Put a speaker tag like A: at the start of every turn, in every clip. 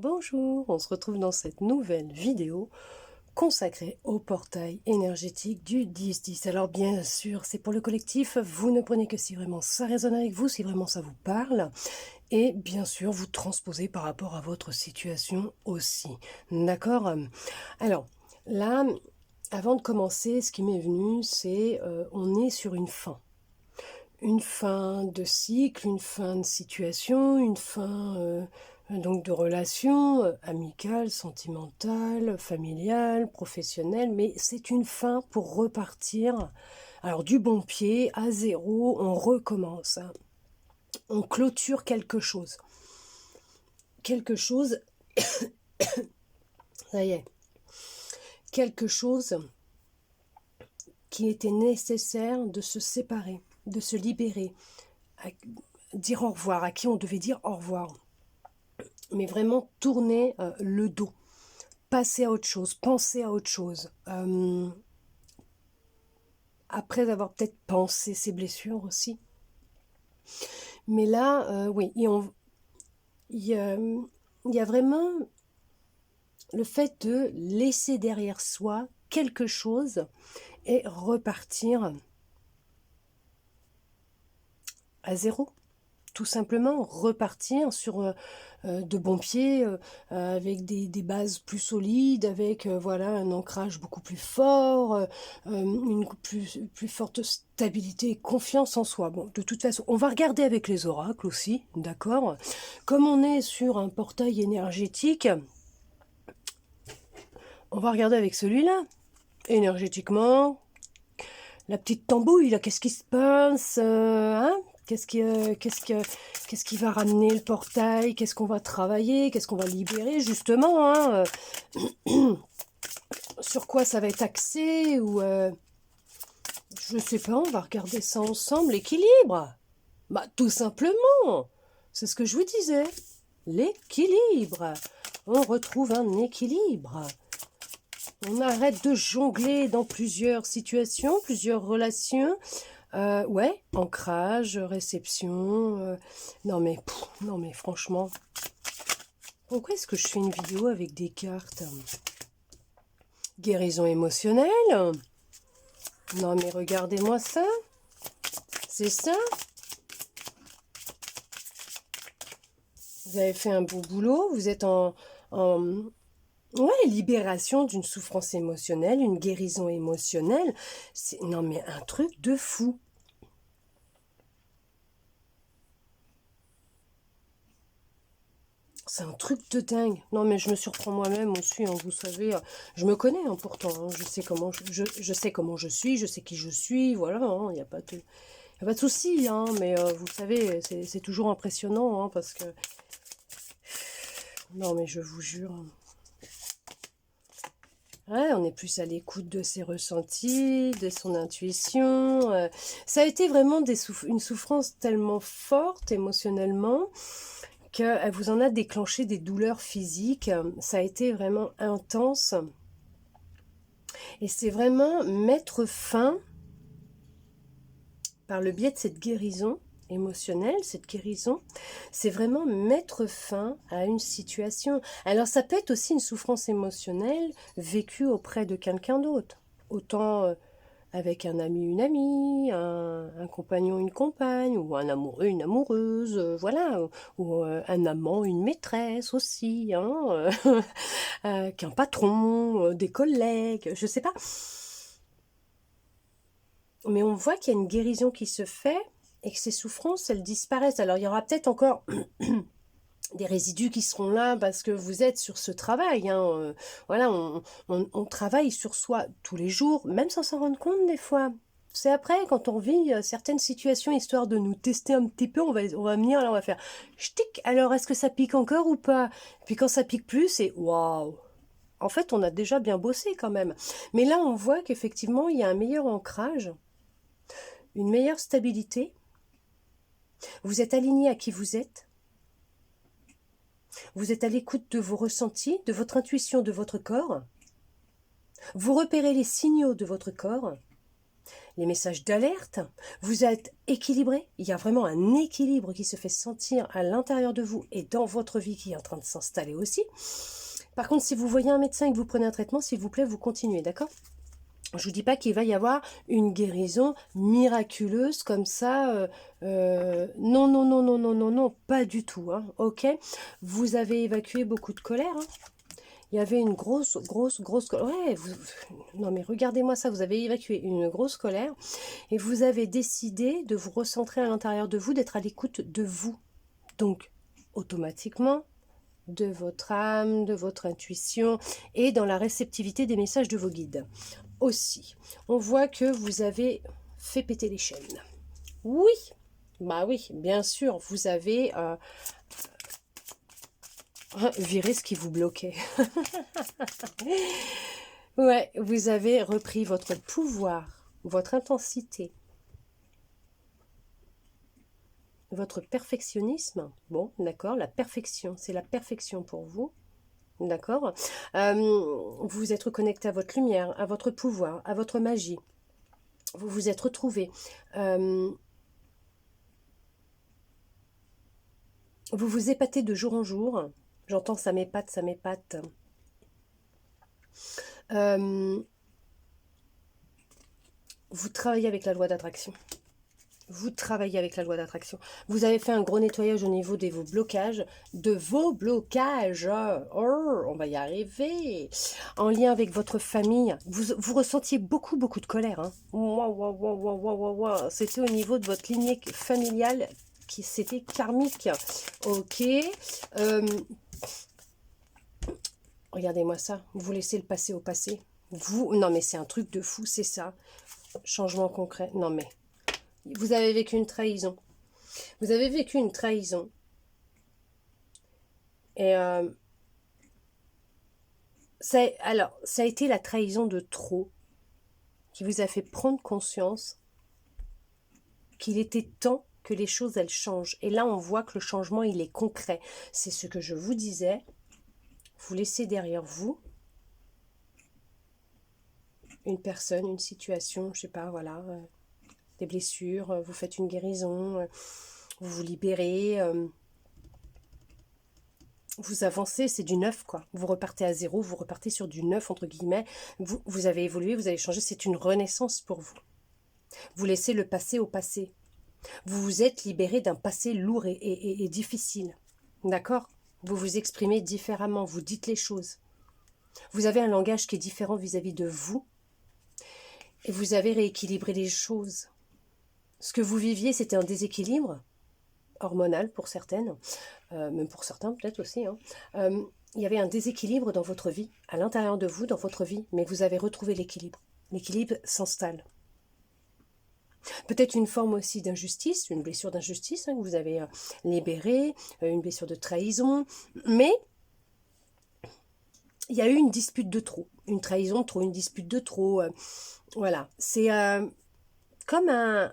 A: Bonjour, on se retrouve dans cette nouvelle vidéo consacrée au portail énergétique du 10-10. Alors bien sûr, c'est pour le collectif, vous ne prenez que si vraiment ça résonne avec vous, si vraiment ça vous parle. Et bien sûr, vous transposez par rapport à votre situation aussi. D'accord? Alors là, avant de commencer, ce qui m'est venu, c'est on est sur une fin. Une fin de cycle, une fin de situation, une fin donc de relation amicale, sentimentale, familiale, professionnelle, mais c'est une fin pour repartir. Alors du bon pied, à zéro, on recommence, hein. On clôture quelque chose. Quelque chose, ça y est, quelque chose qui était nécessaire de se séparer, de se libérer, à dire au revoir, à qui on devait dire au revoir. Mais vraiment tourner le dos, passer à autre chose, penser à autre chose. Après avoir peut-être pensé ses blessures aussi. Mais là, oui, il y a vraiment le fait de laisser derrière soi quelque chose et repartir à zéro. Tout simplement repartir sur de bons pieds, avec des bases plus solides, avec voilà, un ancrage beaucoup plus fort, une plus forte stabilité et confiance en soi. Bon, de toute façon, on va regarder avec les oracles aussi, d'accord? Comme on est sur un portail énergétique, on va regarder avec celui-là. Énergétiquement, la petite tambouille, là, qu'est-ce qui se passe, hein? Qu'est-ce qui va ramener le portail? Qu'est-ce qu'on va travailler? Qu'est-ce qu'on va libérer, justement, hein? Sur quoi ça va être axé? Ou je sais pas, on va regarder ça ensemble. L'équilibre. Bah, tout simplement. C'est ce que je vous disais. L'équilibre. On retrouve un équilibre. On arrête de jongler dans plusieurs situations, plusieurs relations. Ouais, ancrage, réception. Non mais franchement, pourquoi est-ce que je fais une vidéo avec des cartes? Guérison émotionnelle? Non mais regardez-moi ça. C'est ça? Vous avez fait un beau boulot. Vous êtes en ouais, libération d'une souffrance émotionnelle, une guérison émotionnelle. Non mais un truc de fou. C'est un truc de dingue. Non, mais je me surprends moi-même aussi, hein, vous savez. Je me connais, hein, pourtant, hein, je sais comment je sais comment je suis, je sais qui je suis, voilà, il n'y a pas de, y a pas de souci, hein, mais vous savez, c'est toujours impressionnant, hein, parce que... Non, mais je vous jure. Ouais, on est plus à l'écoute de ses ressentis, de son intuition. Ça a été vraiment une souffrance tellement forte émotionnellement qu'elle vous en a déclenché des douleurs physiques. Ça a été vraiment intense. Et c'est vraiment mettre fin, par le biais de cette guérison émotionnelle, cette guérison, c'est vraiment mettre fin à une situation. Alors ça peut être aussi une souffrance émotionnelle vécue auprès de quelqu'un d'autre. Autant avec un ami, une amie, un compagnon, une compagne, ou un amoureux, une amoureuse, voilà, ou un amant, une maîtresse aussi, hein, qu'un patron, des collègues, je sais pas. Mais on voit qu'il y a une guérison qui se fait et que ces souffrances, elles disparaissent. Alors il y aura peut-être encore des résidus qui seront là parce que vous êtes sur ce travail, hein. Voilà, on travaille sur soi tous les jours, même sans s'en rendre compte des fois. C'est après, quand on vit certaines situations, histoire de nous tester un petit peu, on va venir, là, on va faire ch'tic, alors est-ce que ça pique encore ou pas? Puis quand ça pique plus, c'est waouh! En fait, on a déjà bien bossé quand même. Mais là, on voit qu'effectivement, il y a un meilleur ancrage, une meilleure stabilité. Vous êtes aligné à qui vous êtes. Vous êtes à l'écoute de vos ressentis, de votre intuition, de votre corps. Vous repérez les signaux de votre corps. les messages d'alerte. Vous êtes équilibré. Il y a vraiment un équilibre qui se fait sentir à l'intérieur de vous et dans votre vie qui est en train de s'installer aussi. Par contre, si vous voyez un médecin et que vous prenez un traitement, s'il vous plaît, vous continuez, d'accord? Je vous dis pas qu'il va y avoir une guérison miraculeuse comme ça. Non, non, non, non, non, non, non, pas du tout. Hein, ok? Vous avez évacué beaucoup de colère. Hein. Il y avait une grosse colère. Ouais, non mais regardez-moi ça, vous avez évacué une grosse colère et vous avez décidé de vous recentrer à l'intérieur de vous, d'être à l'écoute de vous. Donc, automatiquement, de votre âme, de votre intuition et dans la réceptivité des messages de vos guides. Aussi, on voit que vous avez fait péter les chaînes. Oui, bah oui, bien sûr, vous avez viré ce qui vous bloquait. Ouais, vous avez repris votre pouvoir, votre intensité, votre perfectionnisme. Bon, d'accord, la perfection, c'est la perfection pour vous. D'accord. Vous êtes reconnecté à votre lumière, à votre pouvoir, à votre magie. Vous vous êtes retrouvé. Vous vous épatez de jour en jour. J'entends ça m'épate, ça m'épate. Vous travaillez avec la loi d'attraction. Vous travaillez avec la loi d'attraction. Vous avez fait un gros nettoyage au niveau de vos blocages. Oh, on va y arriver. En lien avec votre famille. Vous ressentiez beaucoup de colère. Hein. C'était au niveau de votre lignée familiale qui c'était karmique. Ok. Regardez-moi ça. Vous laissez le passé au passé. Non mais c'est un truc de fou, c'est ça. Changement concret. Non mais... Vous avez vécu une trahison. Vous avez vécu une trahison. Et ça a été la trahison de trop qui vous a fait prendre conscience qu'il était temps que les choses, elles changent. Et là, on voit que le changement, il est concret. C'est ce que je vous disais. Vous laissez derrière vous une personne, une situation, je sais pas, voilà... des blessures, vous faites une guérison, vous vous libérez, vous avancez, c'est du neuf quoi. Vous repartez à zéro, vous repartez sur du neuf entre guillemets. Vous avez évolué, vous avez changé, c'est une renaissance pour vous. Vous laissez le passé au passé. Vous vous êtes libéré d'un passé lourd et difficile. D'accord? Vous vous exprimez différemment, vous dites les choses. Vous avez un langage qui est différent vis-à-vis de vous. Et vous avez rééquilibré les choses. Ce que vous viviez, c'était un déséquilibre hormonal pour certaines, même pour certains peut-être aussi. Hein. Il y avait un déséquilibre dans votre vie, à l'intérieur de vous, dans votre vie, mais vous avez retrouvé l'équilibre. L'équilibre s'installe. Peut-être une forme aussi d'injustice, une blessure d'injustice hein, que vous avez libérée, une blessure de trahison, mais il y a eu une dispute de trop, une trahison de trop, une dispute de trop. Voilà, c'est comme un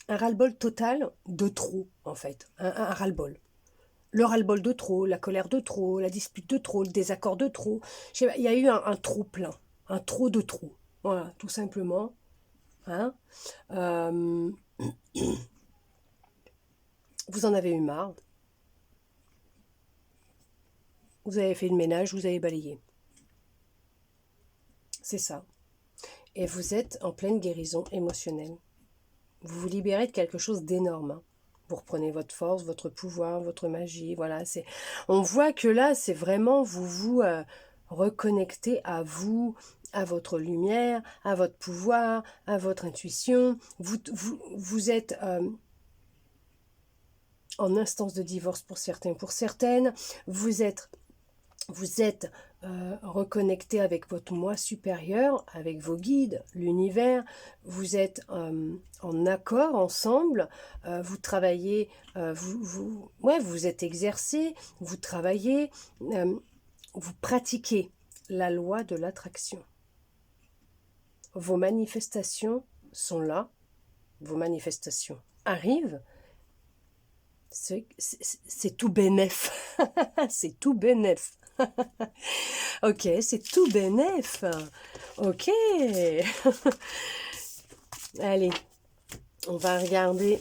A: ras-le-bol total de trop, en fait. Un ras-le-bol. Le ras-le-bol de trop, la colère de trop, la dispute de trop, le désaccord de trop. Il y a eu un trop plein, un trop de trop. Voilà, tout simplement. Hein vous en avez eu marre. Vous avez fait le ménage, vous avez balayé. C'est ça. Et vous êtes en pleine guérison émotionnelle. Vous vous libérez de quelque chose d'énorme. Hein. Vous reprenez votre force, votre pouvoir, votre magie. Voilà, on voit que là, c'est vraiment vous reconnectez à vous, à votre lumière, à votre pouvoir, à votre intuition. Vous êtes en instance de divorce pour certains, pour certaines. Vous êtes reconnecté avec votre moi supérieur, avec vos guides, l'univers, vous êtes en accord ensemble, vous travaillez, vous êtes exercé, vous travaillez, vous pratiquez la loi de l'attraction. Vos manifestations sont là, vos manifestations arrivent, c'est tout bénef, c'est tout bénef. Ok, c'est tout bénef. Ok. Allez, on va regarder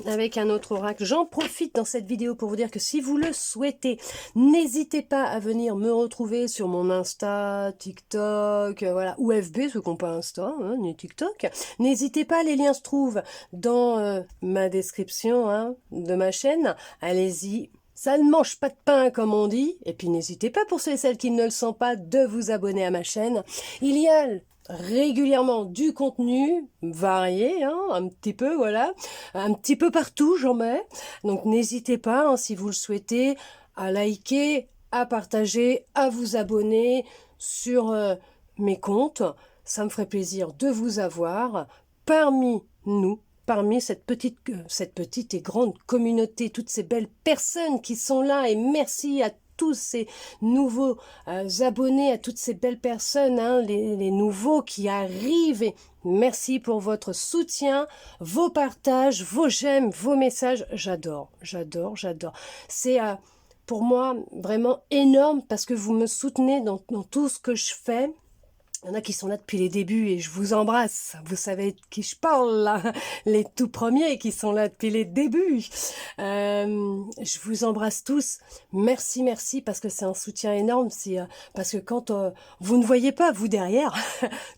A: avec un autre oracle. J'en profite dans cette vidéo pour vous dire que si vous le souhaitez, n'hésitez pas à venir me retrouver sur mon Insta, TikTok, voilà, ou FB, ceux qui n'ont pas Insta, hein, ni TikTok. N'hésitez pas, les liens se trouvent dans ma description de ma chaîne. Allez-y. Ça ne mange pas de pain, comme on dit. Et puis n'hésitez pas, pour ceux et celles qui ne le sont pas, de vous abonner à ma chaîne. Il y a régulièrement du contenu varié, un petit peu, voilà, un petit peu partout j'en mets, donc n'hésitez pas, si vous le souhaitez, à liker, à partager, à vous abonner sur mes comptes. Ça me ferait plaisir de vous avoir parmi nous, parmi cette petite et grande communauté, toutes ces belles personnes qui sont là, et merci à tous ces nouveaux abonnés, à toutes ces belles personnes, les nouveaux qui arrivent, et merci pour votre soutien, vos partages, vos j'aime, vos messages. J'adore, j'adore, j'adore. C'est pour moi vraiment énorme parce que vous me soutenez dans tout ce que je fais. Il y en a qui sont là depuis les débuts et je vous embrasse. Vous savez de qui je parle, là. Les tout premiers qui sont là depuis les débuts. Je vous embrasse tous. Merci, merci, parce que c'est un soutien énorme. Parce que quand vous ne voyez pas, vous derrière,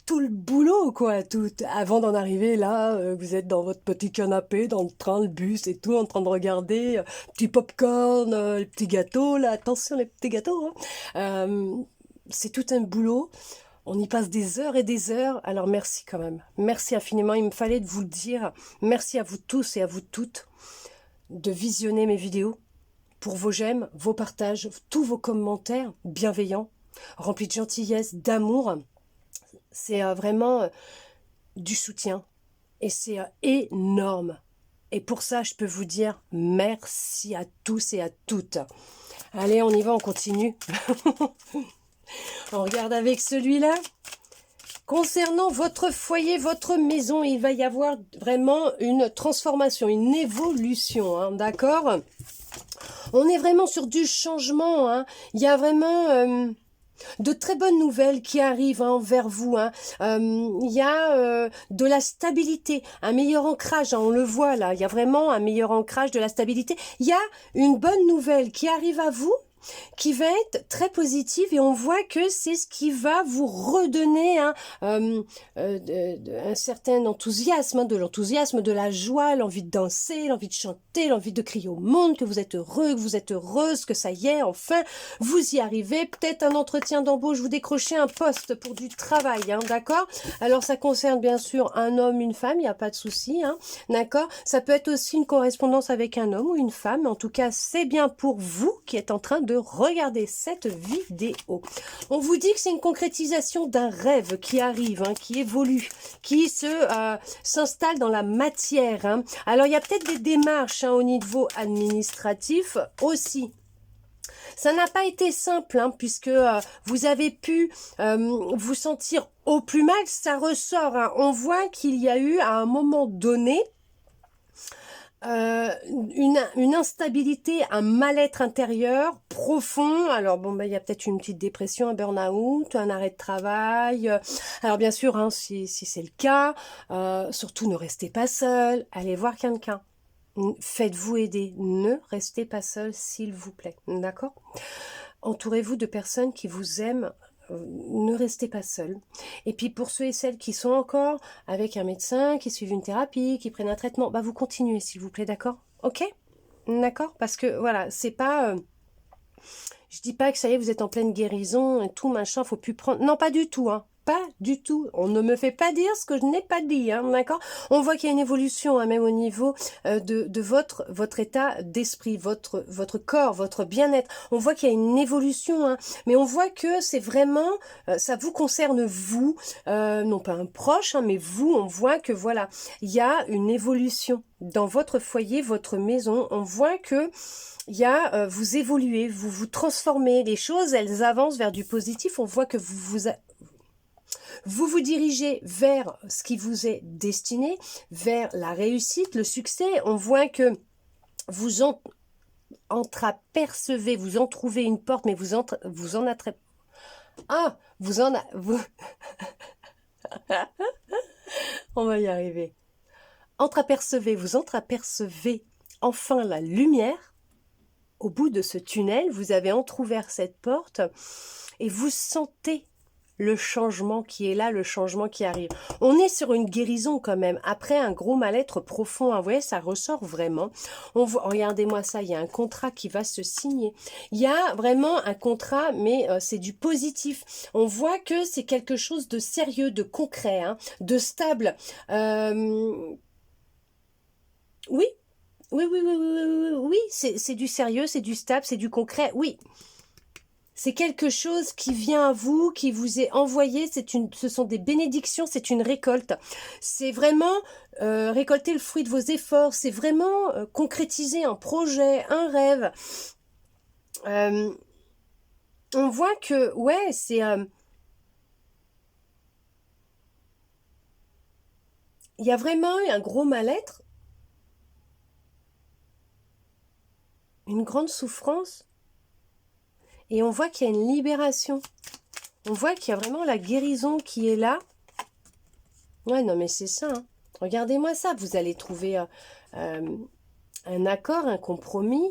A: tout le boulot, quoi. Tout, avant d'en arriver là, vous êtes dans votre petit canapé, dans le train, le bus et tout, en train de regarder petit popcorn, les petits gâteaux, là. Attention, les petits gâteaux. C'est tout un boulot. On y passe des heures et des heures, alors merci quand même. Merci infiniment, il me fallait de vous le dire. Merci à vous tous et à vous toutes de visionner mes vidéos pour vos j'aime, vos partages, tous vos commentaires bienveillants, remplis de gentillesse, d'amour. C'est vraiment du soutien et c'est énorme. Et pour ça, je peux vous dire merci à tous et à toutes. Allez, on y va, on continue. On regarde avec celui-là. Concernant votre foyer, votre maison, il va y avoir vraiment une transformation, une évolution, d'accord? On est vraiment sur du changement, Il y a vraiment de très bonnes nouvelles qui arrivent vers vous. Il y a de la stabilité, un meilleur ancrage, on le voit là. Il y a vraiment un meilleur ancrage, de la stabilité. Il y a une bonne nouvelle qui arrive à vous, qui va être très positive, et on voit que c'est ce qui va vous redonner un certain enthousiasme, de l'enthousiasme, de la joie, l'envie de danser, l'envie de chanter, l'envie de crier au monde que vous êtes heureux, que vous êtes heureuse, que ça y est, enfin, vous y arrivez. Peut-être un entretien d'embauche, vous décrochez un poste pour du travail, d'accord? Alors ça concerne bien sûr un homme, une femme, il n'y a pas de souci, d'accord? Ça peut être aussi une correspondance avec un homme ou une femme, en tout cas c'est bien pour vous qui êtes en train de regarder cette vidéo. On vous dit que c'est une concrétisation d'un rêve qui arrive, qui évolue, qui s'installe dans la matière. Alors il y a peut-être des démarches au niveau administratif aussi. Ça n'a pas été simple, puisque vous avez pu vous sentir au plus mal, ça ressort. On voit qu'il y a eu à un moment donné une instabilité, un mal-être intérieur profond. Alors bon, il y a peut-être une petite dépression, un burn-out, un arrêt de travail. Alors bien sûr, si c'est le cas, surtout ne restez pas seul, allez voir quelqu'un. Faites-vous aider, ne restez pas seul, s'il vous plaît, d'accord? Entourez-vous de personnes qui vous aiment. Ne restez pas seul. Et puis pour ceux et celles qui sont encore avec un médecin, qui suivent une thérapie, qui prennent un traitement, vous continuez s'il vous plaît, d'accord? Ok? D'accord? Parce que voilà, c'est pas... je dis pas que ça y est, vous êtes en pleine guérison et tout, machin, faut plus prendre... Non, pas du tout, Pas du tout. On ne me fait pas dire ce que je n'ai pas dit, d'accord? On voit qu'il y a une évolution, même au niveau de votre état d'esprit, votre corps, votre bien-être. On voit qu'il y a une évolution, mais on voit que c'est vraiment, ça vous concerne vous, non pas un proche, mais vous, on voit que voilà, il y a une évolution dans votre foyer, votre maison. On voit que vous évoluez, vous vous transformez, les choses, elles avancent vers du positif. On voit que vous dirigez vers ce qui vous est destiné, vers la réussite, le succès. On voit que vous entreapercevez, vous en trouvez une porte, mais vous en attrapez. On va y arriver. Vous entreapercevez enfin la lumière. Au bout de ce tunnel, vous avez entrouvert cette porte et vous sentez le changement qui est là, le changement qui arrive. On est sur une guérison quand même, après un gros mal-être profond, vous voyez, ça ressort vraiment. On voit, regardez-moi ça, il y a un contrat qui va se signer. Il y a vraiment un contrat, mais c'est du positif. On voit que c'est quelque chose de sérieux, de concret, hein, de stable. Oui, oui, c'est du sérieux, c'est du stable, c'est du concret, oui. C'est quelque chose qui vient à vous, qui vous est envoyé, ce sont des bénédictions, c'est une récolte. C'est vraiment récolter le fruit de vos efforts, c'est vraiment concrétiser un projet, un rêve. On voit que, ouais, c'est... il y a vraiment un gros mal-être, une grande souffrance, et on voit qu'il y a une libération. On voit qu'il y a vraiment la guérison qui est là. Ouais, non, mais c'est ça. Hein. Regardez-moi ça. Vous allez trouver un accord, un compromis.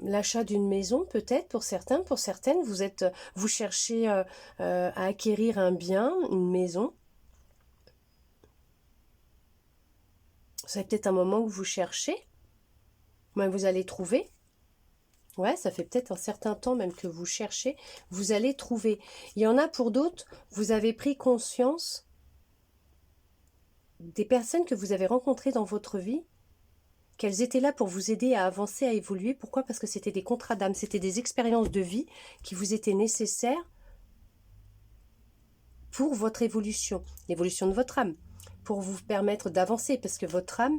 A: L'achat d'une maison, peut-être, pour certains. Pour certaines, vous cherchez à acquérir un bien, une maison. C'est peut-être un moment que vous cherchez. Mais vous allez trouver. Ouais, ça fait peut-être un certain temps même que vous cherchez, vous allez trouver. Il y en a pour d'autres, vous avez pris conscience des personnes que vous avez rencontrées dans votre vie, qu'elles étaient là pour vous aider à avancer, à évoluer. Pourquoi? Parce que c'était des contrats d'âme, c'était des expériences de vie qui vous étaient nécessaires pour votre évolution, l'évolution de votre âme, pour vous permettre d'avancer, parce que votre âme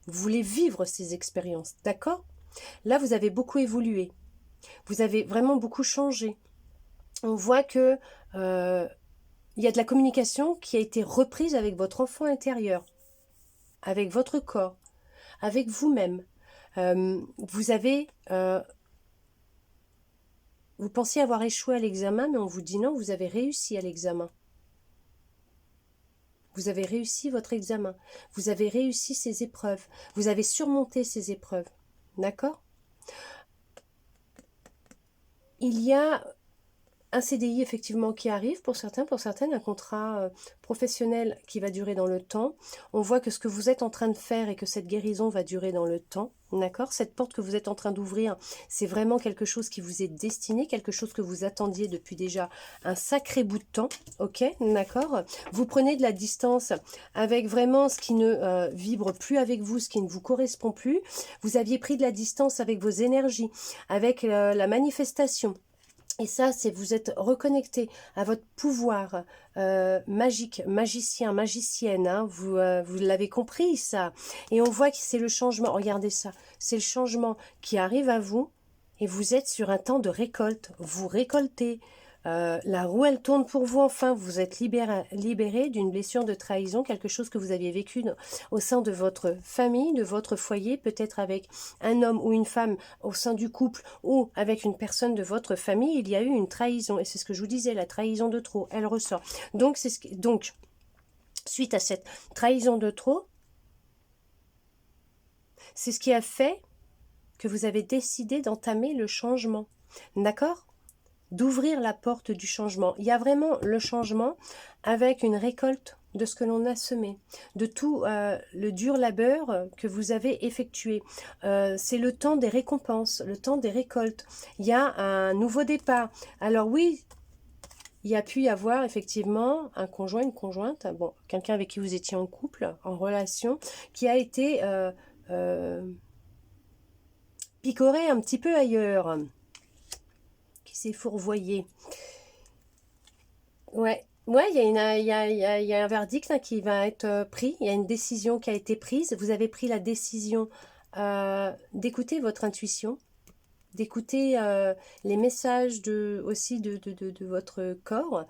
A: voulait vivre ces expériences, d'accord? Là, vous avez beaucoup évolué. Vous avez vraiment beaucoup changé. On voit que il y a de la communication qui a été reprise avec votre enfant intérieur, avec votre corps, avec vous-même. Vous avez... vous pensiez avoir échoué à l'examen, mais on vous dit non, vous avez réussi à l'examen. Vous avez réussi votre examen. Vous avez réussi ces épreuves. Vous avez surmonté ces épreuves. D'accord? Il y a un CDI effectivement qui arrive pour certains, pour certaines, un contrat professionnel qui va durer dans le temps. On voit que ce que vous êtes en train de faire et que cette guérison va durer dans le temps. D'accord? Cette porte que vous êtes en train d'ouvrir, c'est vraiment quelque chose qui vous est destiné, quelque chose que vous attendiez depuis déjà un sacré bout de temps. Ok? D'accord? Vous prenez de la distance avec vraiment ce qui ne vibre plus avec vous, ce qui ne vous correspond plus. Vous aviez pris de la distance avec vos énergies, avec la manifestation. Et ça, c'est vous êtes reconnecté à votre pouvoir magique, magicien, magicienne. Hein, vous l'avez compris, ça. Et on voit que c'est le changement. Regardez ça. C'est le changement qui arrive à vous. Et vous êtes sur un temps de récolte. Vous récoltez. La roue, elle tourne pour vous enfin. Vous êtes libéré d'une blessure de trahison, quelque chose que vous aviez vécu au sein de votre famille, de votre foyer, peut-être avec un homme ou une femme au sein du couple ou avec une personne de votre famille. Il y a eu une trahison. Et c'est ce que je vous disais, la trahison de trop, elle ressort. Donc, suite à cette trahison de trop, c'est ce qui a fait que vous avez décidé d'entamer le changement. D'accord ? D'ouvrir la porte du changement. Il y a vraiment le changement avec une récolte de ce que l'on a semé, de tout le dur labeur que vous avez effectué. C'est le temps des récompenses, le temps des récoltes. Il y a un nouveau départ. Alors oui, il y a pu y avoir effectivement un conjoint, une conjointe, bon, quelqu'un avec qui vous étiez en couple, en relation, qui a été picoré un petit peu ailleurs, qui s'est fourvoyé. Ouais, il y a un verdict hein, qui va être pris, il y a une décision qui a été prise. Vous avez pris la décision d'écouter votre intuition, d'écouter les messages aussi de votre corps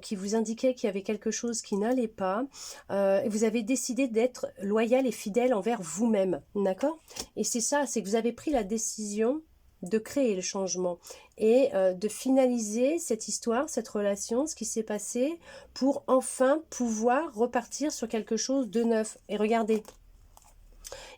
A: qui vous indiquaient qu'il y avait quelque chose qui n'allait pas. Et vous avez décidé d'être loyal et fidèle envers vous-même, d'accord? Et c'est ça, c'est que vous avez pris la décision de créer le changement et de finaliser cette histoire, cette relation, ce qui s'est passé pour enfin pouvoir repartir sur quelque chose de neuf. Et regardez,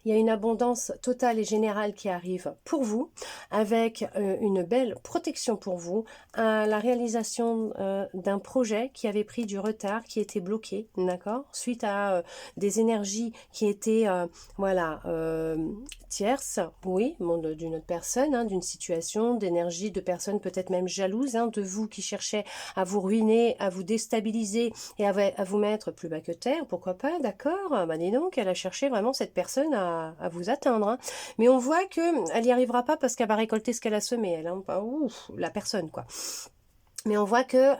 A: il y a une abondance totale et générale qui arrive pour vous, avec une belle protection pour vous, la réalisation d'un projet qui avait pris du retard, qui était bloqué, d'accord, suite à des énergies qui étaient, voilà, tierces, oui, d'une autre personne, hein, d'une situation, d'énergie, de personnes peut-être même jalouses, hein, de vous qui cherchaient à vous ruiner, à vous déstabiliser et à vous mettre plus bas que terre, pourquoi pas, d'accord, bah dis donc, elle a cherché vraiment cette personne à vous atteindre, hein. Mais on voit qu'elle n'y arrivera pas parce qu'elle va récolter ce qu'elle a semé, elle, hein, ouf, la personne, quoi. Mais on voit que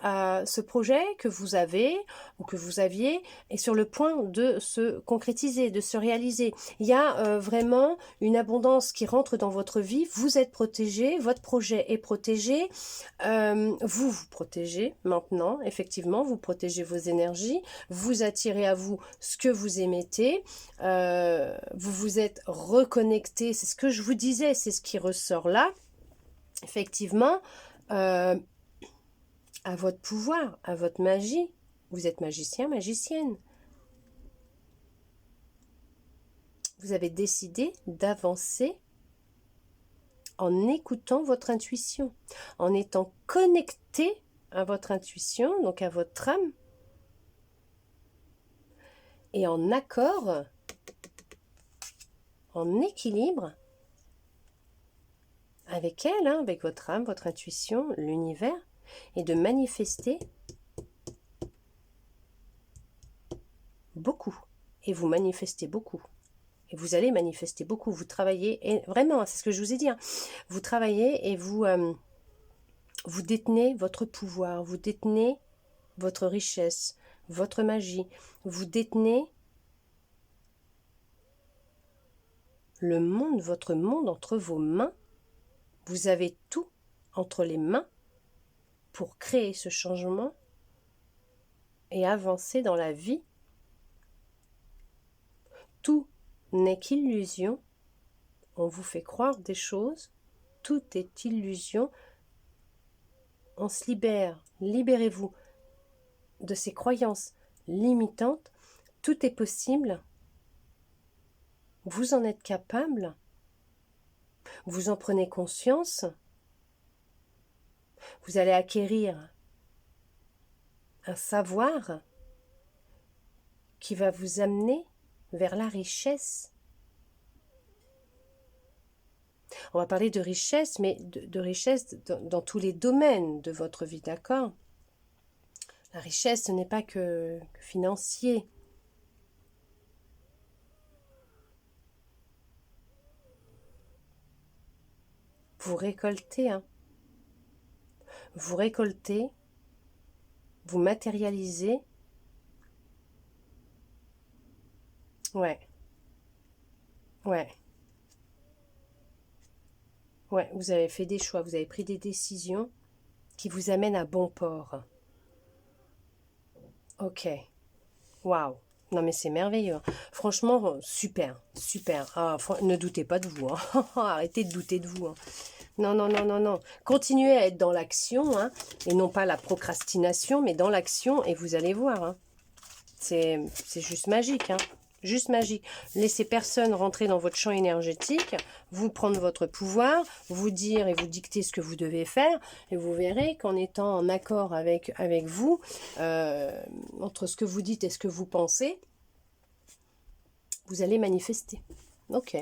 A: ce projet que vous avez ou que vous aviez est sur le point de se concrétiser, de se réaliser. Il y a vraiment une abondance qui rentre dans votre vie. Vous êtes protégé, votre projet est protégé. Vous vous protégez maintenant, effectivement. Vous protégez vos énergies. Vous attirez à vous ce que vous émettez. Vous vous êtes reconnecté. C'est ce que je vous disais, c'est ce qui ressort là. Effectivement, à votre pouvoir, à votre magie. Vous êtes magicien, magicienne. Vous avez décidé d'avancer en écoutant votre intuition, en étant connecté à votre intuition, donc à votre âme, et en accord, en équilibre avec elle, hein, avec votre âme, votre intuition, l'univers, et de manifester beaucoup. Et vous manifestez beaucoup. Et vous allez manifester beaucoup. Vous travaillez, et vraiment, c'est ce que je vous ai dit, hein, vous travaillez et vous détenez votre pouvoir, vous détenez votre richesse, votre magie, vous détenez le monde, votre monde entre vos mains. Vous avez tout entre les mains pour créer ce changement et avancer dans la vie. Tout n'est qu'illusion. On vous fait croire des choses. Tout est illusion. On se libère. Libérez-vous de ces croyances limitantes. Tout est possible. Vous en êtes capable. Vous en prenez conscience. Vous allez acquérir un savoir qui va vous amener vers la richesse. On va parler de richesse, mais de richesse dans tous les domaines de votre vie, d'accord? La richesse, ce n'est pas que financier. Vous récoltez, hein. Vous récoltez, vous matérialisez. Ouais. Ouais. Ouais, vous avez fait des choix, vous avez pris des décisions qui vous amènent à bon port. Ok. Waouh. Non mais c'est merveilleux. Franchement, super, super. Ah, ne doutez pas de vous, hein. Arrêtez de douter de vous, hein. Non, non, non, non, non. Continuez à être dans l'action, hein, et non pas la procrastination, mais dans l'action, et vous allez voir, hein. C'est juste magique, hein. Juste magique. Laissez personne rentrer dans votre champ énergétique, vous prendre votre pouvoir, vous dire et vous dicter ce que vous devez faire, et vous verrez qu'en étant en accord avec vous, entre ce que vous dites et ce que vous pensez, vous allez manifester. Ok.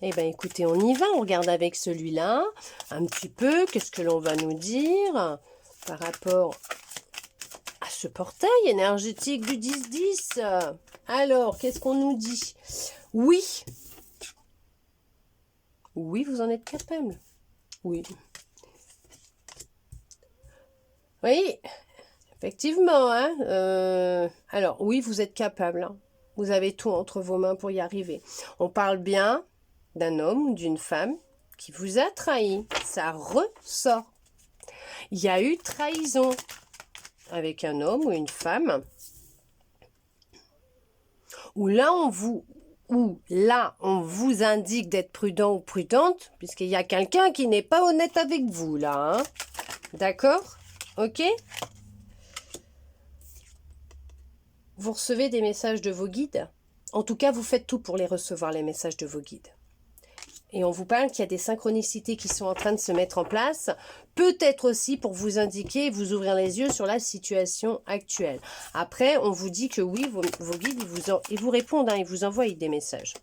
A: Eh bien, écoutez, on y va. On regarde avec celui-là un petit peu. Qu'est-ce que l'on va nous dire par rapport à ce portail énergétique du 10-10. Alors, qu'est-ce qu'on nous dit? Oui. Oui, vous en êtes capable. Oui. Oui, effectivement. Hein, alors, oui, vous êtes capable. Hein. Vous avez tout entre vos mains pour y arriver. On parle bien d'un homme ou d'une femme qui vous a trahi. Ça ressort. Il y a eu trahison avec un homme ou une femme où là on vous où là, on vous indique d'être prudent ou prudente, puisqu'il y a quelqu'un qui n'est pas honnête avec vous, là. Hein. D'accord? Ok? Vous recevez des messages de vos guides. En tout cas, vous faites tout pour les recevoir, les messages de vos guides. Et on vous parle qu'il y a des synchronicités qui sont en train de se mettre en place, peut-être aussi pour vous indiquer et vous ouvrir les yeux sur la situation actuelle. Après, on vous dit que oui, vos guides, ils vous répondent, hein, ils vous envoient des messages.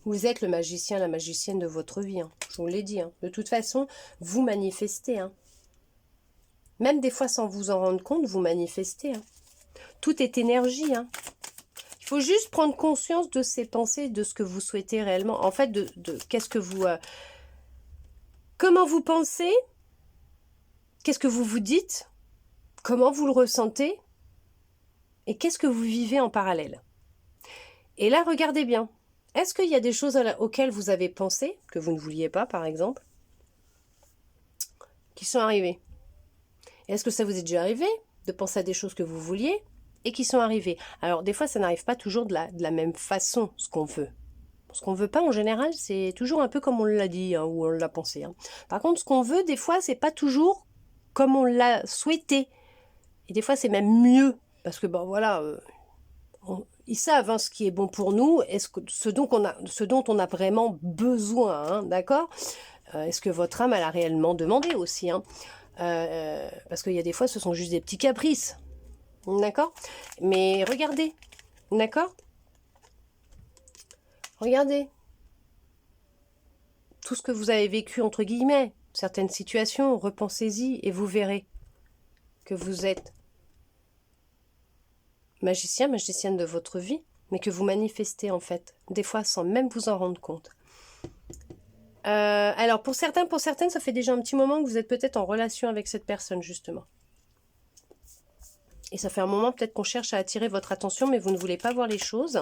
A: Vous êtes le magicien, la magicienne de votre vie, hein, je vous l'ai dit. Hein. De toute façon, vous manifestez. Hein. Même des fois sans vous en rendre compte, vous manifestez. Hein. Tout est énergie, hein. Il faut juste prendre conscience de ces pensées, de ce que vous souhaitez réellement. En fait, qu'est-ce que vous... comment vous pensez? Qu'est-ce que vous vous dites? Comment vous le ressentez? Et qu'est-ce que vous vivez en parallèle? Et là, regardez bien. Est-ce qu'il y a des choses auxquelles vous avez pensé, que vous ne vouliez pas, par exemple, qui sont arrivées? Est-ce que ça vous est déjà arrivé de penser à des choses que vous vouliez et qui sont arrivées? Alors, des fois, ça n'arrive pas toujours de la même façon, ce qu'on veut. Ce qu'on veut pas, en général, c'est toujours un peu comme on l'a dit, hein, ou on l'a pensé. Hein. Par contre, ce qu'on veut, des fois, c'est pas toujours comme on l'a souhaité. Et des fois, c'est même mieux. Parce que, bon, voilà, ils savent hein, ce qui est bon pour nous, et ce dont on a vraiment besoin, hein, d'accord? Est-ce que votre âme, elle a réellement demandé aussi, hein? Parce qu'il y a des fois, ce sont juste des petits caprices, d'accord? Mais regardez, d'accord? Regardez tout ce que vous avez vécu, entre guillemets, certaines situations, repensez-y et vous verrez que vous êtes magicien, magicienne de votre vie, mais que vous manifestez en fait, des fois sans même vous en rendre compte. Alors pour certaines, ça fait déjà un petit moment que vous êtes peut-être en relation avec cette personne justement. Et ça fait un moment peut-être qu'on cherche à attirer votre attention, mais vous ne voulez pas voir les choses.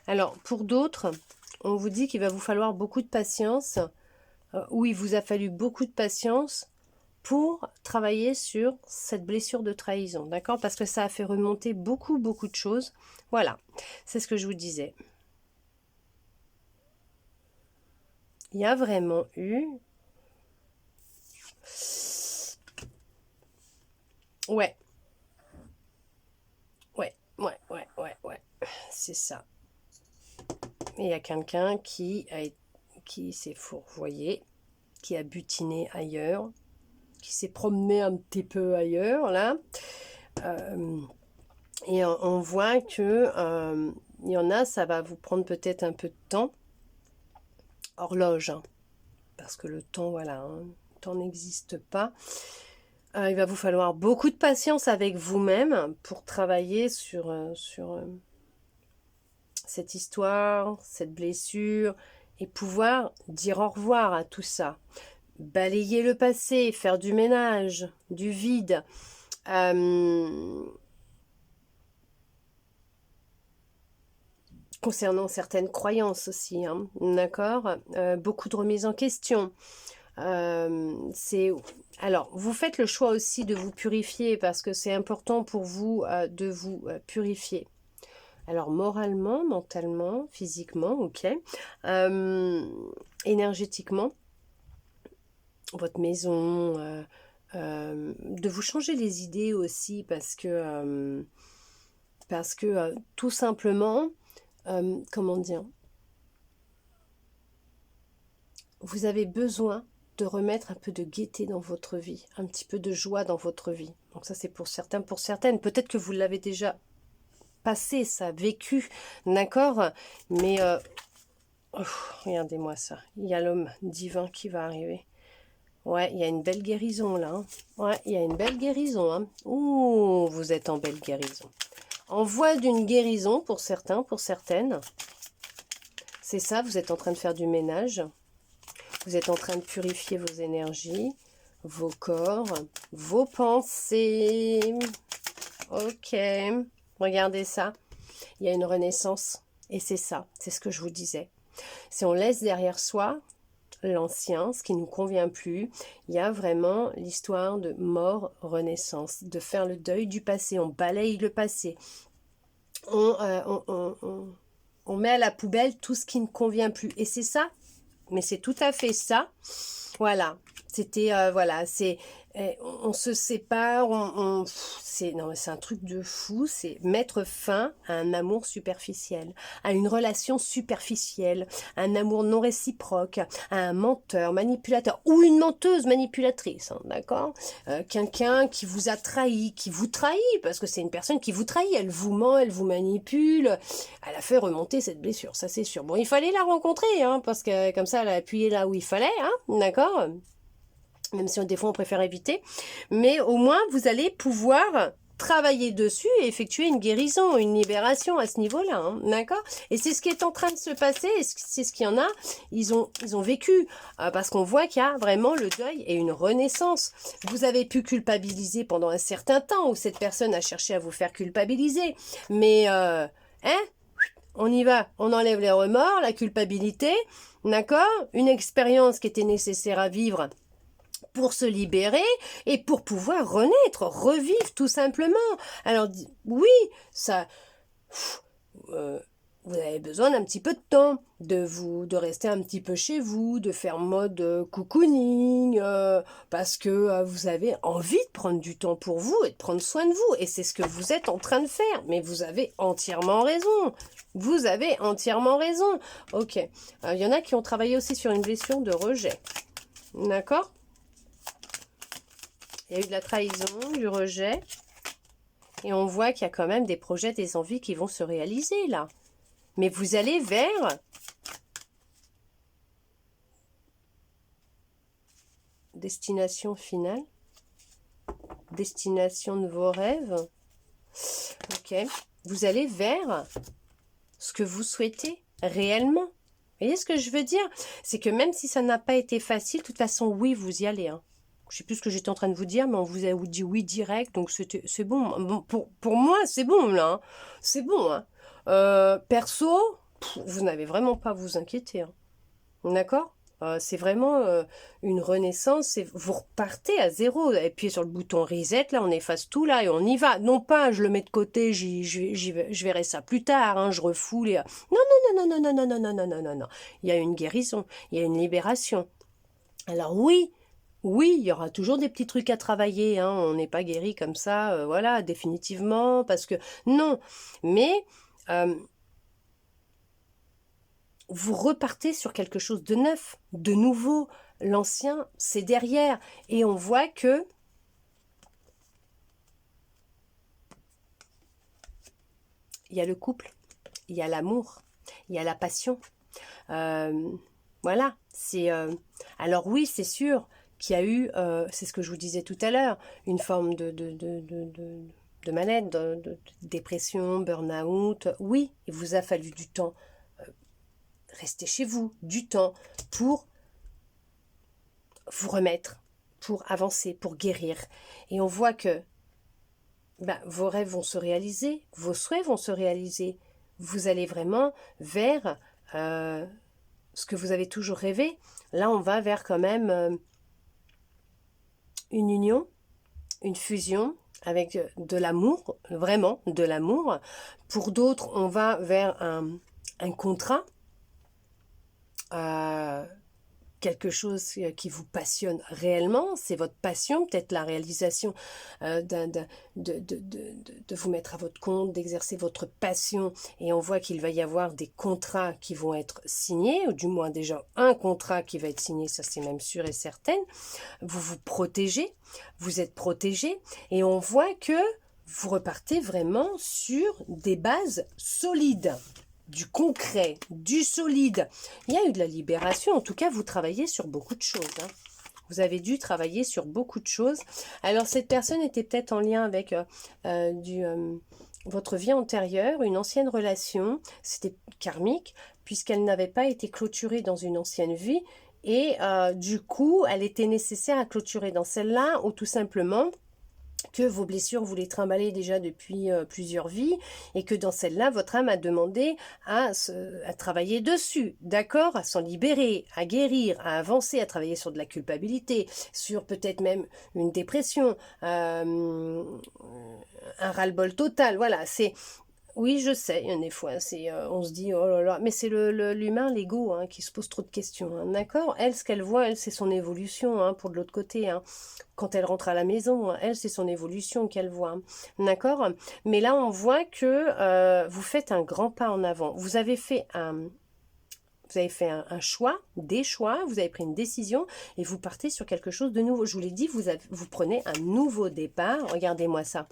A: Alors pour d'autres, on vous dit qu'il va vous falloir beaucoup de patience, ou il vous a fallu beaucoup de patience pour travailler sur cette blessure de trahison, d'accord? Parce que ça a fait remonter beaucoup de choses. Voilà, c'est ce que je vous disais. Il y a vraiment eu... Ouais. Ouais. C'est ça. Et il y a quelqu'un qui s'est fourvoyé, qui a butiné ailleurs, qui s'est promené un petit peu ailleurs, là. Et on voit que il y en a, ça va vous prendre peut-être un peu de temps. Horloge, hein, parce que le temps, voilà, hein, le temps n'existe pas. Il va vous falloir beaucoup de patience avec vous-même pour travailler sur cette histoire, cette blessure, et pouvoir dire au revoir à tout ça. Balayer le passé, faire du ménage, du vide. Concernant certaines croyances aussi, hein, d'accord, beaucoup de remises en question. Alors, vous faites le choix aussi de vous purifier parce que c'est important pour vous de vous purifier. Alors, moralement, mentalement, physiquement, ok. Énergétiquement, votre maison, de vous changer les idées aussi parce que tout simplement, comment dire, vous avez besoin de remettre un peu de gaieté dans votre vie, un petit peu de joie dans votre vie. Donc ça c'est pour certains, pour certaines. Peut-être que vous l'avez déjà passé, ça, vécu, d'accord? Mais regardez-moi ça. Il y a l'homme divin qui va arriver. Ouais, il y a une belle guérison là. Hein. Ouais, il y a une belle guérison. Hein. Ouh, vous êtes en belle guérison. En voie d'une guérison pour certains, pour certaines. C'est ça, vous êtes en train de faire du ménage. Vous êtes en train de purifier vos énergies, vos corps, vos pensées. Ok, regardez ça. Il y a une renaissance. Et c'est ça, c'est ce que je vous disais. Si on laisse derrière soi l'ancien, ce qui ne nous convient plus. Il y a vraiment l'histoire de mort, renaissance, de faire le deuil du passé. On balaye le passé. On met à la poubelle tout ce qui ne convient plus. Et c'est ça, mais c'est tout à fait ça. Voilà, c'était, voilà, c'est, on se sépare, non, mais c'est un truc de fou, c'est mettre fin à un amour superficiel, à une relation superficielle, à un amour non réciproque, à un menteur, manipulateur, ou une menteuse manipulatrice, hein, d'accord? Quelqu'un qui vous a trahi, qui vous trahit, parce que c'est une personne qui vous trahit, elle vous ment, elle vous manipule, elle a fait remonter cette blessure, ça c'est sûr. Bon, il fallait la rencontrer, hein, parce que comme ça, elle a appuyé là où il fallait, hein, d'accord? Même si des fois on préfère éviter, mais au moins vous allez pouvoir travailler dessus et effectuer une guérison, une libération à ce niveau-là, hein, d'accord? Et c'est ce qui est en train de se passer, et c'est ce qu'il y en a, ils ont vécu, parce qu'on voit qu'il y a vraiment le deuil et une renaissance. Vous avez pu culpabiliser pendant un certain temps, où cette personne a cherché à vous faire culpabiliser, mais, on y va, on enlève les remords, la culpabilité, d'accord? Une expérience qui était nécessaire à vivre pour se libérer et pour pouvoir renaître, revivre tout simplement. Alors oui, ça, vous avez besoin d'un petit peu de temps, de rester un petit peu chez vous, de faire mode cocooning, parce que vous avez envie de prendre du temps pour vous et de prendre soin de vous. Et c'est ce que vous êtes en train de faire. Mais vous avez entièrement raison. Vous avez entièrement raison. Ok. Il y en a qui ont travaillé aussi sur une blessure de rejet. D'accord ? Il y a eu de la trahison, du rejet. Et on voit qu'il y a quand même des projets, des envies qui vont se réaliser là. Mais vous allez vers destination finale, destination de vos rêves. Ok. Vous allez vers ce que vous souhaitez réellement. Vous voyez ce que je veux dire? C'est que même si ça n'a pas été facile, de toute façon, oui, vous y allez. Hein. Je ne sais plus ce que j'étais en train de vous dire, mais on vous a dit oui direct, donc c'est bon. Bon, pour moi, c'est bon, là. Hein. C'est bon. Hein. Perso, vous n'avez vraiment pas à vous inquiéter. Hein. D'accord? C'est vraiment une renaissance, et vous repartez à zéro, appuyez sur le bouton reset, là on efface tout là et on y va. Non pas je le mets de côté, je verrai ça plus tard, hein, je refoule et... Non, non, non, non, non, non, non, non, non, non, non, non. Il y a une guérison, il y a une libération. Alors oui, oui, il y aura toujours des petits trucs à travailler, hein, on n'est pas guéri comme ça, voilà, définitivement, parce que... Non, mais... vous repartez sur quelque chose de neuf, de nouveau. L'ancien, c'est derrière. Et on voit que il y a le couple, il y a l'amour, il y a la passion. Voilà. Alors oui, c'est sûr qu'il y a eu, c'est ce que je vous disais tout à l'heure, une forme de mal-être, de dépression, burn-out. Oui, il vous a fallu du temps. Restez chez vous, du temps pour vous remettre, pour avancer, pour guérir. Et on voit que vos rêves vont se réaliser, vos souhaits vont se réaliser. Vous allez vraiment vers ce que vous avez toujours rêvé. Là, on va vers quand même une union, une fusion avec de l'amour, vraiment de l'amour. Pour d'autres, on va vers un contrat. Quelque chose qui vous passionne réellement, c'est votre passion, peut-être la réalisation de vous mettre à votre compte, d'exercer votre passion, et on voit qu'il va y avoir des contrats qui vont être signés, ou du moins déjà un contrat qui va être signé, ça c'est même sûr et certain. Vous vous protégez, vous êtes protégé, et on voit que vous repartez vraiment sur des bases solides. Du concret, du solide. Il y a eu de la libération. En tout cas, vous travaillez sur beaucoup de choses. Hein. Vous avez dû travailler sur beaucoup de choses. Alors, cette personne était peut-être en lien avec votre vie antérieure, une ancienne relation. C'était karmique, puisqu'elle n'avait pas été clôturée dans une ancienne vie. Et du coup, elle était nécessaire à clôturer dans celle-là, ou tout simplement... que vos blessures, vous les trimballez déjà depuis plusieurs vies, et que dans celle-là, votre âme a demandé à travailler dessus, d'accord, à s'en libérer, à guérir, à avancer, à travailler sur de la culpabilité, sur peut-être même une dépression, un ras-le-bol total, voilà, c'est... Oui, je sais, il y en a des fois, on se dit, oh là là, mais c'est l'humain, l'ego, hein, qui se pose trop de questions, hein, d'accord? Elle, ce qu'elle voit, elle, c'est son évolution, hein, pour de l'autre côté, hein. Quand elle rentre à la maison, hein, elle, c'est son évolution qu'elle voit, hein, d'accord? Mais là, on voit que vous faites un grand pas en avant. Vous avez fait un choix, des choix, vous avez pris une décision et vous partez sur quelque chose de nouveau. Je vous l'ai dit, vous prenez un nouveau départ. Regardez-moi ça.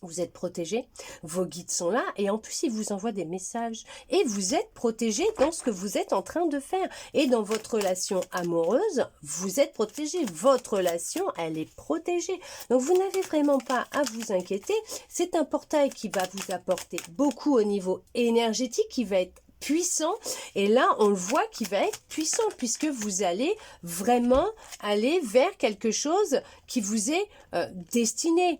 A: Vous êtes protégé, vos guides sont là et en plus ils vous envoient des messages et vous êtes protégé dans ce que vous êtes en train de faire et dans votre relation amoureuse, vous êtes protégé, votre relation elle est protégée, donc vous n'avez vraiment pas à vous inquiéter. C'est un portail qui va vous apporter beaucoup au niveau énergétique, qui va être puissant, et là on le voit qui va être puissant puisque vous allez vraiment aller vers quelque chose qui vous est destiné.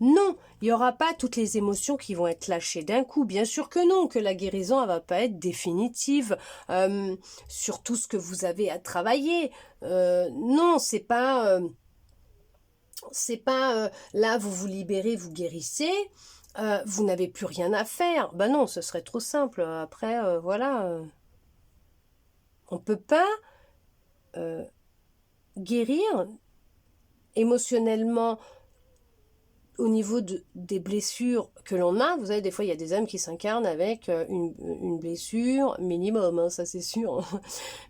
A: Non, il n'y aura pas toutes les émotions qui vont être lâchées d'un coup. Bien sûr que non, que la guérison, elle va pas être définitive sur tout ce que vous avez à travailler. Non, c'est pas là, vous vous libérez, vous guérissez, vous n'avez plus rien à faire. Ben non, ce serait trop simple. Après, voilà, on ne peut pas guérir émotionnellement au niveau des blessures que l'on a. Vous savez, des fois, il y a des âmes qui s'incarnent avec une blessure minimum, hein, ça c'est sûr.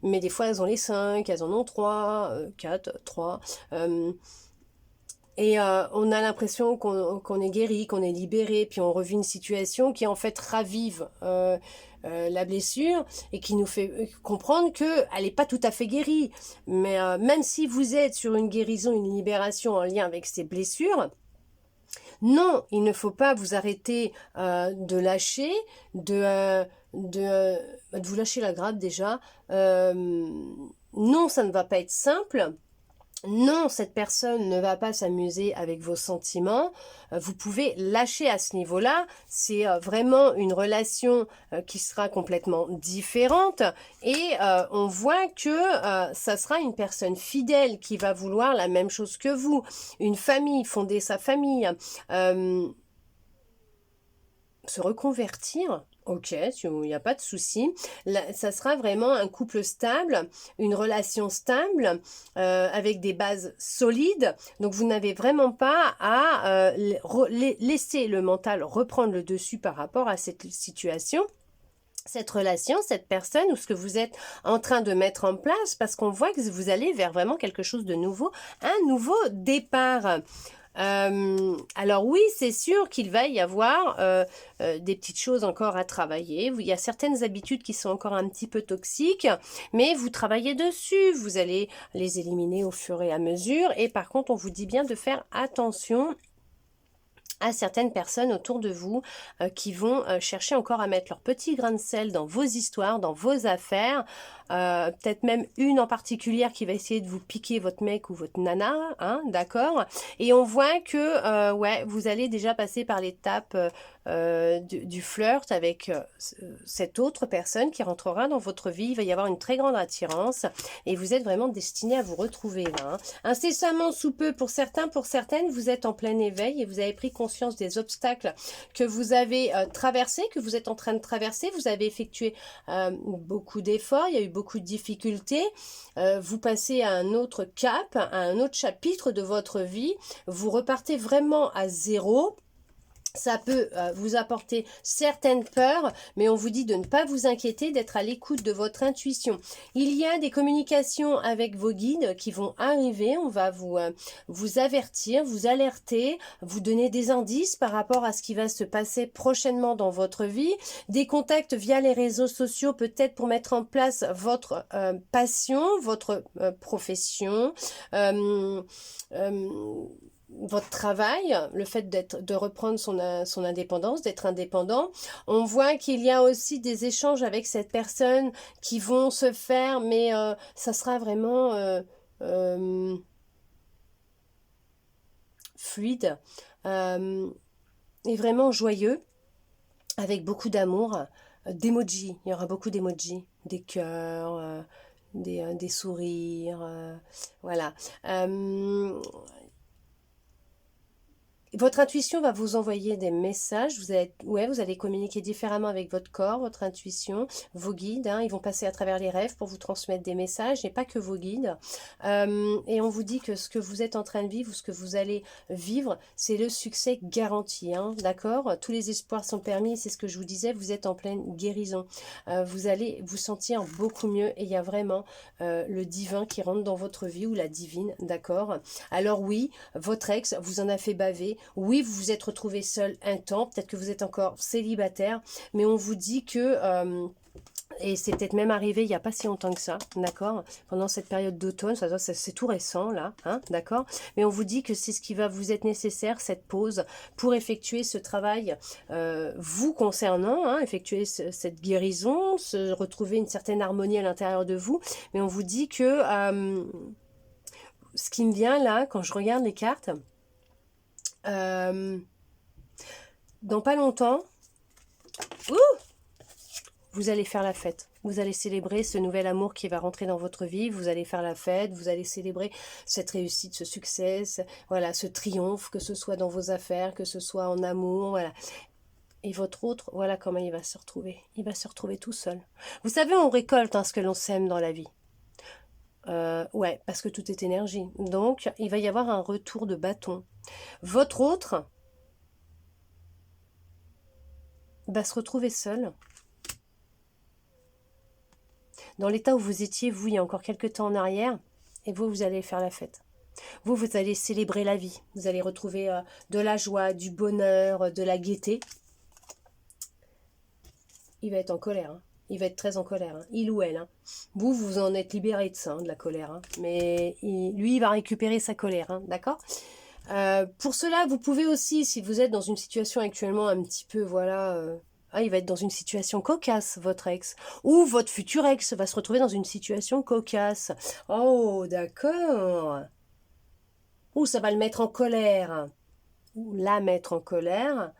A: Mais des fois, elles ont les 5, elles en ont 3, 4, 3. Et on a l'impression qu'on est guéri, qu'on est libéré, puis on revit une situation qui en fait ravive la blessure et qui nous fait comprendre qu'elle n'est pas tout à fait guérie. Mais même si vous êtes sur une guérison, une libération en lien avec ces blessures, non, il ne faut pas vous arrêter de lâcher, de vous lâcher la grappe déjà. Non, ça ne va pas être simple. Non, cette personne ne va pas s'amuser avec vos sentiments. Vous pouvez lâcher à ce niveau-là. C'est vraiment une relation qui sera complètement différente. Et on voit que ça sera une personne fidèle qui va vouloir la même chose que vous. Une famille, fonder sa famille, se reconvertir. Ok, il n'y a pas de souci. Ça sera vraiment un couple stable, une relation stable, avec des bases solides. Donc, vous n'avez vraiment pas à laisser le mental reprendre le dessus par rapport à cette situation, cette relation, cette personne, ou ce que vous êtes en train de mettre en place, parce qu'on voit que vous allez vers vraiment quelque chose de nouveau, un nouveau départ. Alors oui, c'est sûr qu'il va y avoir des petites choses encore à travailler. Il y a certaines habitudes qui sont encore un petit peu toxiques, mais vous travaillez dessus. Vous allez les éliminer au fur et à mesure. Et par contre, on vous dit bien de faire attention à certaines personnes autour de vous qui vont chercher encore à mettre leur petit grain de sel dans vos histoires, dans vos affaires. Peut-être même une en particulier qui va essayer de vous piquer votre mec ou votre nana, hein, d'accord? Et on voit que ouais, vous allez déjà passer par l'étape du flirt avec cette autre personne qui rentrera dans votre vie. Il va y avoir une très grande attirance et vous êtes vraiment destiné à vous retrouver là, hein. Incessamment sous peu, pour certains, pour certaines, vous êtes en plein éveil et vous avez pris conscience des obstacles que vous avez traversés, que vous êtes en train de traverser. Vous avez effectué beaucoup d'efforts, il y a eu beaucoup de difficultés. Vous passez à un autre cap, à un autre chapitre de votre vie. Vous repartez vraiment à zéro. Ça peut vous apporter certaines peurs, mais on vous dit de ne pas vous inquiéter, d'être à l'écoute de votre intuition. Il y a des communications avec vos guides qui vont arriver. On va vous avertir, vous alerter, vous donner des indices par rapport à ce qui va se passer prochainement dans votre vie. Des contacts via les réseaux sociaux, peut-être pour mettre en place votre passion, votre profession, votre travail, le fait de reprendre son indépendance, d'être indépendant. On voit qu'il y a aussi des échanges avec cette personne qui vont se faire, mais ça sera vraiment fluide et vraiment joyeux, avec beaucoup d'amour, d'emojis. Il y aura beaucoup d'emojis, des cœurs, des sourires, voilà. Votre intuition va vous envoyer des messages, vous allez communiquer différemment avec votre corps, votre intuition, vos guides, hein, ils vont passer à travers les rêves pour vous transmettre des messages, et pas que vos guides. Et on vous dit que ce que vous êtes en train de vivre, ou ce que vous allez vivre, c'est le succès garanti, hein, d'accord? Tous les espoirs sont permis, c'est ce que je vous disais, vous êtes en pleine guérison. Vous allez vous sentir beaucoup mieux, et il y a vraiment le divin qui rentre dans votre vie, ou la divine, d'accord? Alors oui, votre ex vous en a fait baver. Oui, vous vous êtes retrouvé seul un temps, peut-être que vous êtes encore célibataire, mais on vous dit que, et c'est peut-être même arrivé il n'y a pas si longtemps que ça, d'accord, pendant cette période d'automne, c'est tout récent là, hein, d'accord, mais on vous dit que c'est ce qui va vous être nécessaire, cette pause, pour effectuer ce travail vous concernant, hein, effectuer cette guérison, se retrouver une certaine harmonie à l'intérieur de vous, mais on vous dit que ce qui me vient là, quand je regarde les cartes, dans pas longtemps, vous allez faire la fête. Vous allez célébrer ce nouvel amour qui va rentrer dans votre vie. Vous allez faire la fête, vous allez célébrer cette réussite, ce succès, voilà, ce triomphe, que ce soit dans vos affaires, que ce soit en amour, voilà. Et votre autre, voilà comment il va se retrouver. Il va se retrouver tout seul. Vous savez, on récolte ce que l'on sème dans la vie. Ouais, parce que tout est énergie. Donc, il va y avoir un retour de bâton. Votre autre va se retrouver seul. Dans l'état où vous étiez, vous, il y a encore quelques temps en arrière, et vous allez faire la fête. Vous allez célébrer la vie. Vous allez retrouver de la joie, du bonheur, de la gaieté. Il va être en colère, hein. Il va être très en colère, hein. Il ou elle, hein. Vous en êtes libéré de ça, hein, de la colère, hein. Mais lui, il va récupérer sa colère, hein, d'accord? Pour cela, vous pouvez aussi, si vous êtes dans une situation actuellement un petit peu, voilà, il va être dans une situation cocasse, votre ex. Ou votre futur ex va se retrouver dans une situation cocasse. Oh, d'accord. Ou ça va le mettre en colère. Ou la mettre en colère,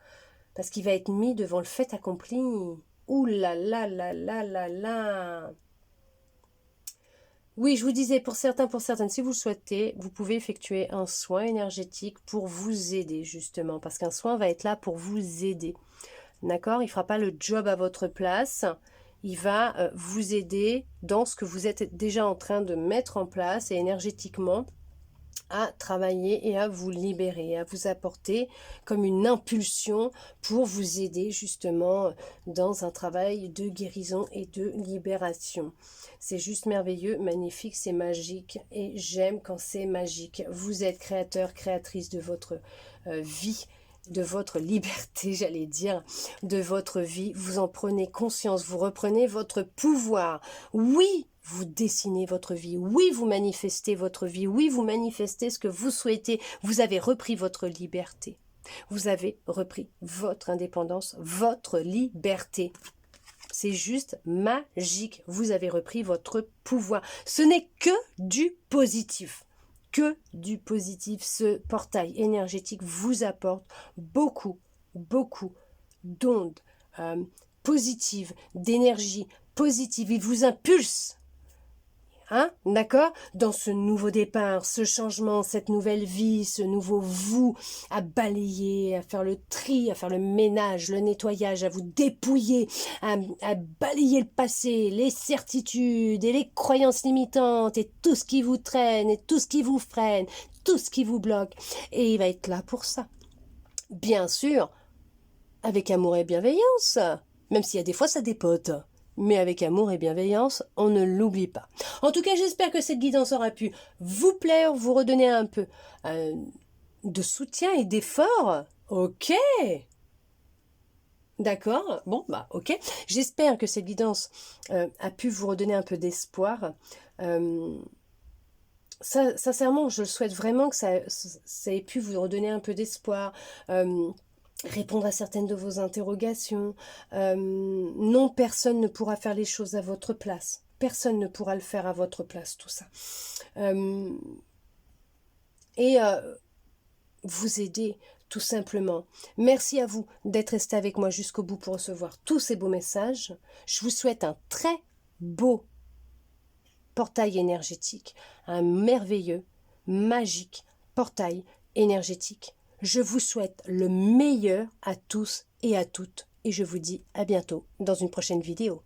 A: parce qu'il va être mis devant le fait accompli. Ouh là là là là là là. Oui, je vous disais, pour certains, pour certaines, si vous le souhaitez, vous pouvez effectuer un soin énergétique pour vous aider, justement, parce qu'un soin va être là pour vous aider. D'accord? Il ne fera pas le job à votre place. Il va vous aider dans ce que vous êtes déjà en train de mettre en place, et énergétiquement à travailler et à vous libérer, à vous apporter comme une impulsion pour vous aider justement dans un travail de guérison et de libération. C'est juste merveilleux, magnifique, c'est magique, et j'aime quand c'est magique. Vous êtes créateur, créatrice de votre vie, de votre liberté, j'allais dire, de votre vie. Vous en prenez conscience, vous reprenez votre pouvoir. Oui, vous dessinez votre vie, oui, vous manifestez votre vie, oui, vous manifestez ce que vous souhaitez, vous avez repris votre liberté, vous avez repris votre indépendance, votre liberté. C'est juste magique, vous avez repris votre pouvoir. Ce n'est que du positif. Que du positif. Ce portail énergétique vous apporte beaucoup, beaucoup d'ondes positives, d'énergie positive. Il vous impulse. Hein, d'accord? Dans ce nouveau départ, ce changement, cette nouvelle vie, ce nouveau vous, à balayer, à faire le tri, à faire le ménage, le nettoyage, à vous dépouiller, à balayer le passé, les certitudes et les croyances limitantes et tout ce qui vous traîne et tout ce qui vous freine, tout ce qui vous bloque. Et il va être là pour ça. Bien sûr, avec amour et bienveillance, même s'il y a des fois ça dépote. Mais avec amour et bienveillance, on ne l'oublie pas. En tout cas, j'espère que cette guidance aura pu vous plaire, vous redonner un peu de soutien et d'effort. Ok. D'accord. Bon, bah ok. J'espère que cette guidance a pu vous redonner un peu d'espoir. Sincèrement, je souhaite vraiment que ça ait pu vous redonner un peu d'espoir. Répondre à certaines de vos interrogations. Non, personne ne pourra faire les choses à votre place. Personne ne pourra le faire à votre place, tout ça. vous aider tout simplement. Merci à vous d'être resté avec moi jusqu'au bout pour recevoir tous ces beaux messages. Je vous souhaite un très beau portail énergétique, un merveilleux, magique portail énergétique. Je vous souhaite le meilleur à tous et à toutes et je vous dis à bientôt dans une prochaine vidéo.